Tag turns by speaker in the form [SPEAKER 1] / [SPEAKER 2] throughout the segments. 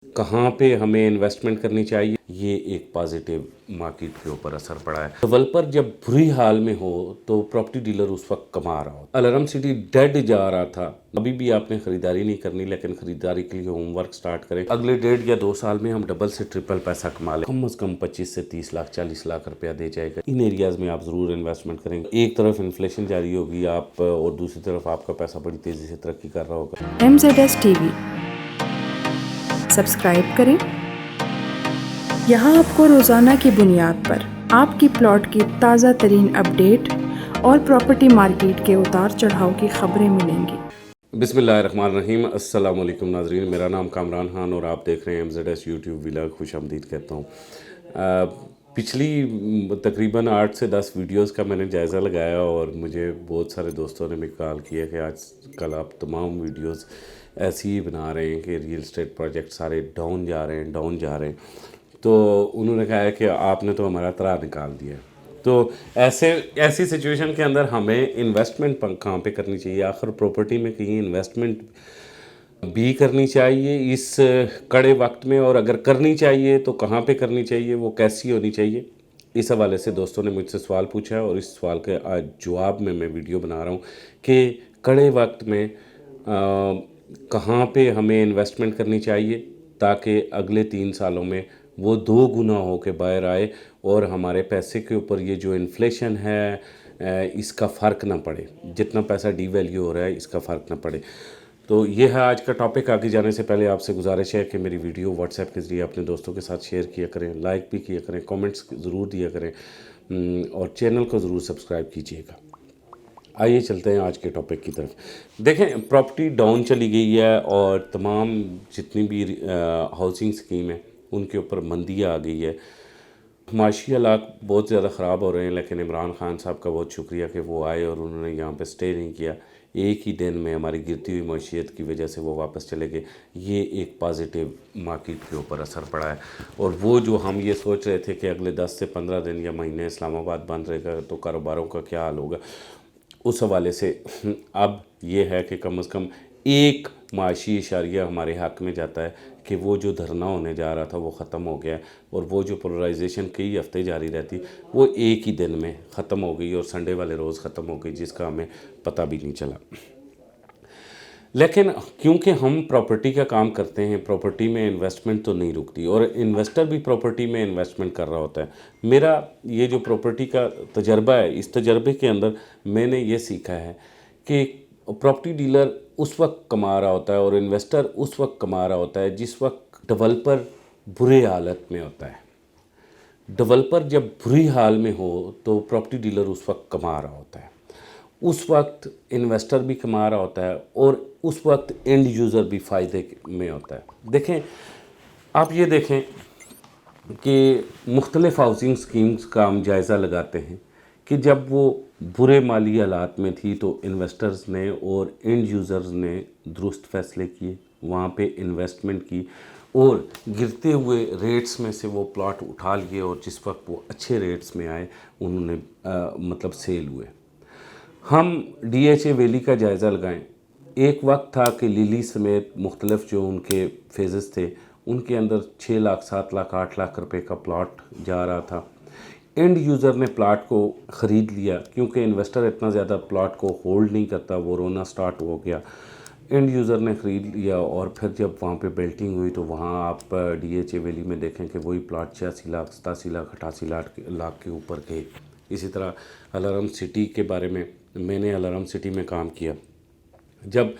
[SPEAKER 1] कहाँ पे हमें इन्वेस्टमेंट करनी चाहिए, ये एक पॉजिटिव मार्केट के ऊपर असर पड़ा है। डेवलपर जब बुरी हाल में हो तो प्रॉपर्टी डीलर उस वक्त कमा रहा हो। अलरम सिटी डेड जा रहा था, अभी भी आपने खरीदारी नहीं करनी, लेकिन खरीदारी के लिए होमवर्क स्टार्ट करें। अगले 1.5 या 2 साल में हम डबल से ट्रिपल पैसा कमा लें। कम से कम 25 से 30 लाख 40 लाख रुपया दे जाएगा। इन एरियाज में आप जरूर इन्वेस्टमेंट करें। एक तरफ इन्फ्लेशन जारी होगी आप, और दूसरी तरफ आपका पैसा बड़ी तेजी से तरक्की कर रहा होगा।
[SPEAKER 2] MZS TV सब्सक्राइब करें। यहाँ आपको रोज़ाना की बुनियाद पर आपकी प्लॉट की ताज़ा तरीन अपडेट और प्रॉपर्टी मार्केट के उतार चढ़ाव की खबरें मिलेंगी।
[SPEAKER 1] बिस्मिल्लाहिर्रहमानिर्रहीम। अस्सलाम वालेकुम नाजरीन, मेरा नाम कामरान खान और आप देख रहे हैं MZS यूट्यूब व्लॉग। खुशामदीद कहता हूँ। पिछली तकरीबन 8 से 10 वीडियोस का मैंने जायज़ा लगाया और मुझे बहुत सारे दोस्तों ने भी कॉल किया कि आज कल आप तमाम वीडियोस ऐसी ही बना रहे हैं कि रियल एस्टेट प्रोजेक्ट सारे डाउन जा रहे हैं। तो उन्होंने कहा है कि आपने तो हमारा तरा निकाल दिया। तो ऐसी सिचुएशन के अंदर हमें इन्वेस्टमेंट कहाँ पे करनी चाहिए? आखिर प्रॉपर्टी में कहीं इन्वेस्टमेंट भी करनी चाहिए इस कड़े वक्त में, और अगर करनी चाहिए तो कहाँ पे करनी चाहिए, वो कैसी होनी चाहिए? इस हवाले से दोस्तों ने मुझसे सवाल पूछा है और इस सवाल के आज जवाब में मैं वीडियो बना रहा हूँ कि कड़े वक्त में कहाँ पे हमें इन्वेस्टमेंट करनी चाहिए ताकि अगले 3 सालों में वो 2 गुना हो के बाहर आए और हमारे पैसे के ऊपर ये जो इन्फ्लेशन है इसका फ़र्क ना पड़े, जितना पैसा डीवैल्यू हो रहा है इसका फ़र्क ना पड़े। तो ये है आज का टॉपिक। आगे जाने से पहले आपसे गुजारिश है कि मेरी वीडियो व्हाट्सएप के ज़रिए अपने दोस्तों के साथ शेयर किया करें, लाइक भी किया करें, कमेंट्स ज़रूर दिया करें और चैनल को ज़रूर सब्सक्राइब कीजिएगा। आइए चलते हैं आज के टॉपिक की तरफ। देखें, प्रॉपर्टी डाउन चली गई है और तमाम जितनी भी हाउसिंग स्कीम है उनके ऊपर मंदी आ गई है। माशी हालात बहुत ज़्यादा ख़राब हो रहे हैं, लेकिन इमरान खान साहब का बहुत शुक्रिया कि वो आए और उन्होंने यहाँ पे स्टे नहीं किया। एक ही दिन में हमारी गिरती हुई मईशत की वजह से वो वापस चले गए। ये एक पॉजिटिव मार्केट के ऊपर असर पड़ा है। और वो जो हम ये सोच रहे थे कि अगले 10 से 15 दिन या महीने इस्लामाबाद बंद रहेगा तो कारोबारों का क्या हाल होगा, उस हवाले से अब ये है कि कम से कम एक माशी इशारिया हमारे हक़ में जाता है कि वो जो धरना होने जा रहा था वो ख़त्म हो गया और वो जो पोलराइजेशन कई हफ्ते जारी रहती वो एक ही दिन में ख़त्म हो गई और संडे वाले रोज़ ख़त्म हो गई, जिसका हमें पता भी नहीं चला। लेकिन क्योंकि हम प्रॉपर्टी का काम करते हैं, प्रॉपर्टी में इन्वेस्टमेंट तो नहीं रुकती और इन्वेस्टर भी प्रॉपर्टी में इन्वेस्टमेंट कर रहा होता है। मेरा ये जो प्रॉपर्टी का तजर्बा है, इस तजर्बे के अंदर मैंने ये सीखा है कि प्रॉपर्टी डीलर उस वक्त कमा रहा होता है और इन्वेस्टर उस वक्त कमा रहा होता है जिस वक्त डेवलपर बुरे हालत में होता है। डेवलपर जब बुरी हाल में हो तो प्रॉपर्टी डीलर उस वक्त कमा रहा होता है, उस वक्त इन्वेस्टर भी कमा रहा होता है और उस वक्त एंड यूज़र भी फ़ायदे में होता है। देखें, आप ये देखें कि मुख्तलिफ़ हाउसिंग स्कीम्स का हम जायज़ा लगाते हैं कि जब वो बुरे माली हालात में थी तो इन्वेस्टर्स ने और एंड यूज़र्स ने दुरुस्त फ़ैसले किए, वहाँ पे इन्वेस्टमेंट की और गिरते हुए रेट्स में से वो प्लॉट उठा लिए और जिस वक्त वो अच्छे रेट्स में आए उन्होंने मतलब सेल हुए। हम DHA वैली का जायज़ा लगाएं। एक वक्त था कि लिली समेत मुख्तलिफ जो उनके फेजेस थे उनके अंदर 6 लाख 7 लाख 8 लाख रुपए का प्लॉट जा रहा था। एंड यूज़र ने प्लॉट को ख़रीद लिया क्योंकि इन्वेस्टर इतना ज़्यादा प्लॉट को होल्ड नहीं करता, वो रोना स्टार्ट हो गया। एंड यूज़र ने ख़रीद लिया और फिर जब वहाँ पे बिल्डिंग हुई तो वहाँ आप DHA वैली में देखें कि वही प्लॉट 86 लाख 87 लाख 88 लाख के ऊपर गए। इसी तरह अलरम सिटी के बारे में, मैंने अलरम सिटी में काम किया। जब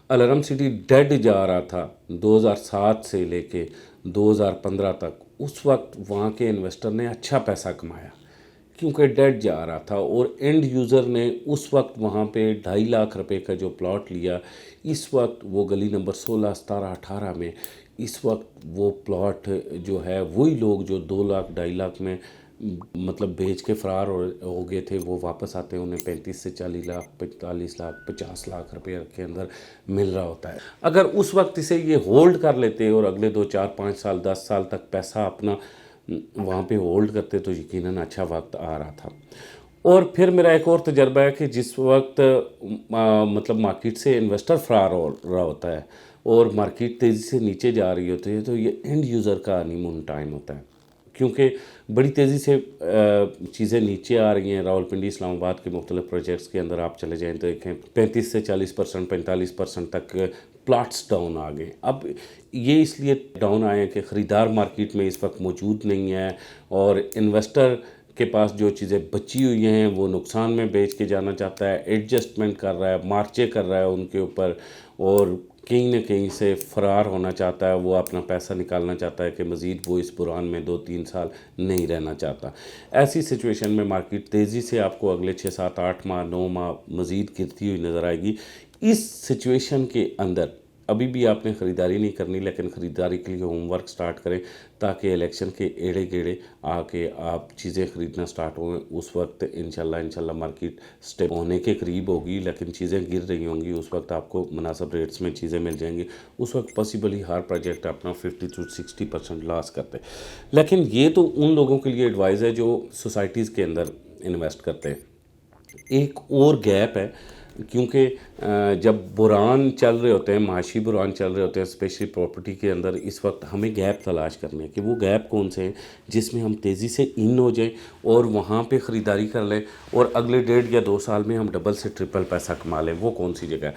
[SPEAKER 1] अलरम सिटी डेड जा रहा था 2007 से लेके 2015 तक, उस वक्त वहाँ के इन्वेस्टर ने अच्छा पैसा कमाया क्योंकि डेड जा रहा था और एंड यूज़र ने उस वक्त वहाँ पे 2.5 लाख रुपए का जो प्लॉट लिया, इस वक्त वो गली नंबर 16 17 18 में इस वक्त वो प्लॉट जो है वही लोग जो 2 लाख 2.5 लाख में मतलब बेच के फ़रार हो गए थे, वो वापस आते हैं, उन्हें 35 से 40 लाख 45 लाख 50 लाख रुपये के अंदर मिल रहा होता है। अगर उस वक्त इसे ये होल्ड कर लेते और अगले 2 4 5 साल 10 साल तक पैसा अपना वहाँ पे होल्ड करते तो यकीनन अच्छा वक्त आ रहा था। और फिर मेरा एक और तजर्बा है कि जिस वक्त मतलब मार्केट से इन्वेस्टर फ़रार हो रहा होता है और मार्केट तेज़ी से नीचे जा रही होती है तो ये एंड यूज़र का हनीमून टाइम होता है, क्योंकि बड़ी तेज़ी से चीज़ें नीचे आ रही हैं। रावलपिंडी इस्लामाबाद के मुख्तलिफ प्रोजेक्ट्स के अंदर आप चले जाएँ तो देखें 35 से 40%, 45% तक प्लाट्स डाउन आ गए। अब ये इसलिए डाउन आए हैं कि ख़रीदार मार्केट में इस वक्त मौजूद नहीं है और इन्वेस्टर के पास जो चीज़ें बची हुई हैं वो नुकसान में बेच के जाना चाहता है, एडजस्टमेंट कर रहा है, मार्चे कर रहा है उनके ऊपर, और कहीं ना कहीं से फ़रार होना चाहता है। वो अपना पैसा निकालना चाहता है कि मज़ीद वो इस बुरान में 2-3 साल नहीं रहना चाहता। ऐसी सिचुएशन में मार्केट तेज़ी से आपको अगले 6-7-8 माह 9 माह मज़ीद गिरती हुई नज़र आएगी। इस सिचुएशन के अंदर अभी भी आपने ख़रीदारी नहीं करनी, लेकिन ख़रीदारी के लिए होमवर्क स्टार्ट करें ताकि इलेक्शन के एड़े गेड़े आके आप चीज़ें ख़रीदना स्टार्ट हों। उस वक्त इंशाल्लाह मार्केट स्टेप होने के करीब होगी, लेकिन चीज़ें गिर रही होंगी। उस वक्त आपको मुनासिब रेट्स में चीज़ें मिल जाएंगी। उस वक्त पॉसिबली हर प्रोजेक्ट अपना 50 to 60% लॉस करते हैं। लेकिन ये तो उन लोगों के लिए एडवाइस है जो सोसाइटीज़ के अंदर इन्वेस्ट करते हैं। एक और गैप है, क्योंकि जब बुरान चल रहे होते हैं, माशी बुरान चल रहे होते हैं, स्पेशली प्रॉपर्टी के अंदर, इस वक्त हमें गैप तलाश करने हैं कि वो गैप कौन से हैं जिसमें हम तेज़ी से इन हो जाएं और वहाँ पे ख़रीदारी कर लें और अगले 1.5 या 2 साल में हम डबल से ट्रिपल पैसा कमा लें। वो कौन सी जगह है?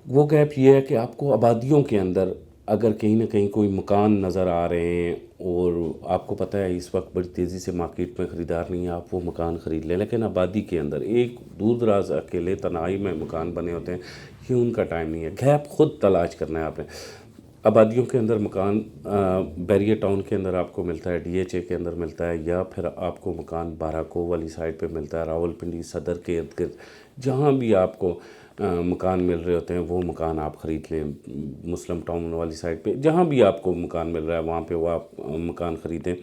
[SPEAKER 1] वो गैप ये है कि आपको आबादियों के अंदर अगर कहीं ना कहीं कोई मकान नज़र आ रहे हैं और आपको पता है इस वक्त बड़ी तेज़ी से मार्केट में ख़रीदार नहीं है, आप वो मकान ख़रीद लें। लेकिन आबादी के अंदर एक दूर दराज अकेले तनाई में मकान बने होते हैं, ये उनका टाइम नहीं है। गैप खुद तलाश करना है आपने। आबादियों के अंदर मकान बैरियर टाउन के अंदर आपको मिलता है, DHA के अंदर मिलता है, या फिर आपको मकान बाराको वाली साइड पे मिलता है, रावलपिंडी सदर के इर्द गिर्द जहाँ भी आपको मकान मिल रहे होते हैं वो मकान आप ख़रीद लें। मुस्लिम टाउन वाली साइड पे जहाँ भी आपको मकान मिल रहा है वहाँ पे वो आप मकान ख़रीदें।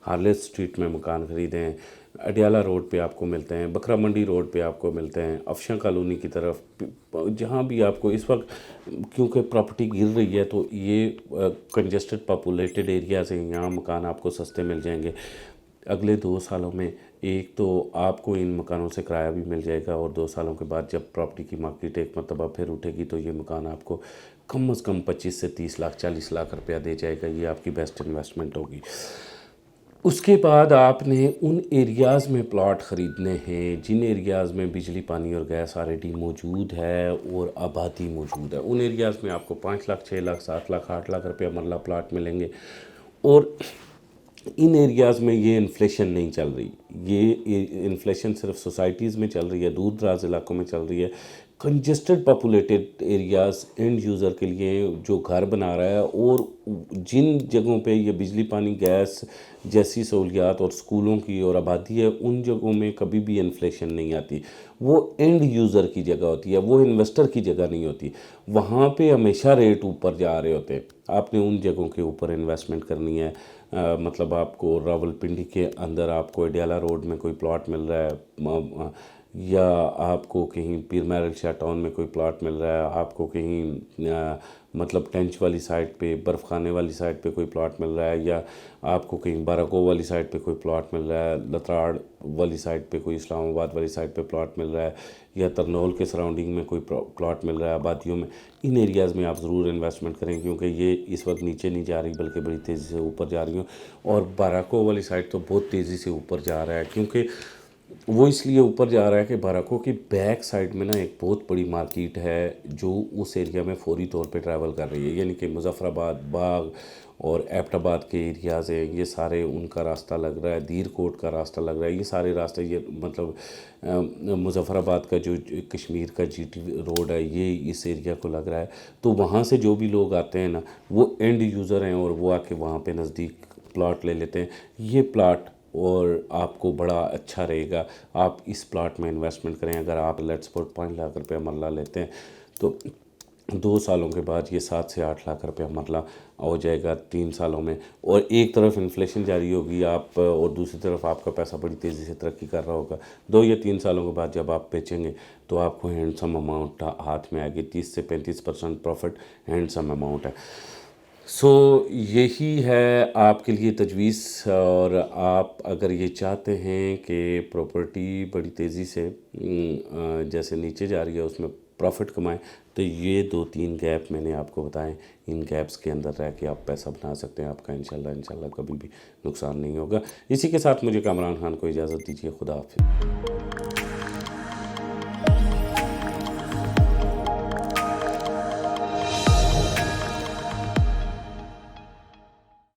[SPEAKER 1] हार्लेट स्ट्रीट में मकान ख़रीदें, अडियाला रोड पे आपको मिलते हैं, बकरा मंडी रोड पे आपको मिलते हैं, अफशा कॉलोनी की तरफ, जहाँ भी आपको इस वक्त क्योंकि प्रॉपर्टी गिर रही है तो ये कंजेस्टेड पॉपुलेटेड एरियाज़ हैं, यहाँ मकान आपको सस्ते मिल जाएंगे। अगले 2 सालों में एक तो आपको इन मकानों से किराया भी मिल जाएगा और 2 सालों के बाद जब प्रॉपर्टी की मार्केट एक मरतबा फिर उठेगी तो ये मकान आपको कम से कम 25 से 30 लाख 40 लाख रुपया दे जाएगा। ये आपकी बेस्ट इन्वेस्टमेंट होगी। उसके बाद आपने उन एरियाज़ में प्लॉट ख़रीदने हैं जिन एरियाज़ में बिजली पानी और गैस ऑलरेडी मौजूद है और आबादी मौजूद है। उन एरियाज़ में आपको 5 लाख 6 लाख 7 लाख 8 लाख रुपया मरला प्लॉट मिलेंगे। और इन एरियाज़ में ये इन्फ्लेशन नहीं चल रही, ये इन्फ्लेशन सिर्फ सोसाइटीज़ में चल रही है, दूर दराज इलाकों में चल रही है। Congested populated areas end user के लिए जो घर बना रहा है और जिन जगहों पे ये बिजली पानी गैस जैसी सहूलियात और स्कूलों की और आबादी है, उन जगहों में कभी भी इन्फ्लेशन नहीं आती। वो एंड यूज़र की जगह होती है, वो इन्वेस्टर की जगह नहीं होती। वहाँ पे हमेशा रेट ऊपर जा रहे होते हैं। आपने उन जगहों के ऊपर इन्वेस्टमेंट करनी है। मतलब आपको रावलपिंडी के अंदर आपको अडियाला रोड में कोई प्लॉट मिल रहा है, या आपको कहीं पीर महल शाह टाउन में कोई प्लॉट मिल रहा है, आपको कहीं मतलब टेंच वाली साइड पे बर्फ़ खाने वाली साइड पे कोई प्लॉट मिल रहा है, या आपको कहीं बाराको वाली साइड पे कोई प्लॉट मिल रहा है, लतराड़ वाली साइड पे कोई इस्लामाबाद वाली साइड पे प्लॉट मिल रहा है, या तरनौल के सराउंडिंग में कोई प्लॉट मिल रहा है आबादियों में, इन एरियाज़ में आप ज़रूर इन्वेस्टमेंट करें क्योंकि ये इस वक्त नीचे नहीं जा रही बल्कि बड़ी तेज़ी से ऊपर जा रही हूँ। और बाराको वाली साइड तो बहुत तेज़ी से ऊपर जा रहा है, क्योंकि वो इसलिए ऊपर जा रहा है कि बाराको की बैक साइड में ना एक बहुत बड़ी मार्केट है जो उस एरिया में फौरी तौर पे ट्रैवल कर रही है, यानी कि मुजफ्फराबाद, बाग और एबटाबाद के एरियाज़ हैं, ये सारे उनका रास्ता लग रहा है, दीरकोट का रास्ता लग रहा है, ये सारे रास्ते, ये मतलब मुजफ्फराबाद का जो कश्मीर का GT रोड है ये इस एरिया को लग रहा है। तो वहाँ से जो भी लोग आते हैं ना वो एंड यूज़र हैं और वो आके वहाँ पे नज़दीक प्लॉट ले लेते हैं। ये प्लॉट और आपको बड़ा अच्छा रहेगा, आप इस प्लॉट में इन्वेस्टमेंट करें। अगर आप लेट्स सपोज 5 लाख रुपया मरला लेते हैं तो 2 सालों के बाद ये 7 से 8 लाख रुपया मरला हो जाएगा 3 सालों में। और एक तरफ इन्फ्लेशन जारी होगी आप और दूसरी तरफ आपका पैसा बड़ी तेज़ी से तरक्की कर रहा होगा। 2 या 3 सालों के बाद जब आप बेचेंगे तो आपको हैंडसम अमाउंट हाथ में आएगी। 30 से 35% प्रॉफिट हैंडसम अमाउंट है। सो यही है आपके लिए तजवीज़। और आप अगर ये चाहते हैं कि प्रॉपर्टी बड़ी तेज़ी से जैसे नीचे जा रही है उसमें प्रॉफिट कमाएं। तो ये 2-3 गैप मैंने आपको बताएं, इन गैप्स के अंदर रह के आप पैसा बना सकते हैं। आपका इंशाल्लाह कभी भी नुकसान नहीं होगा। इसी के साथ मुझे कामरान खान को इजाज़त दीजिए। खुदा हाफिज़।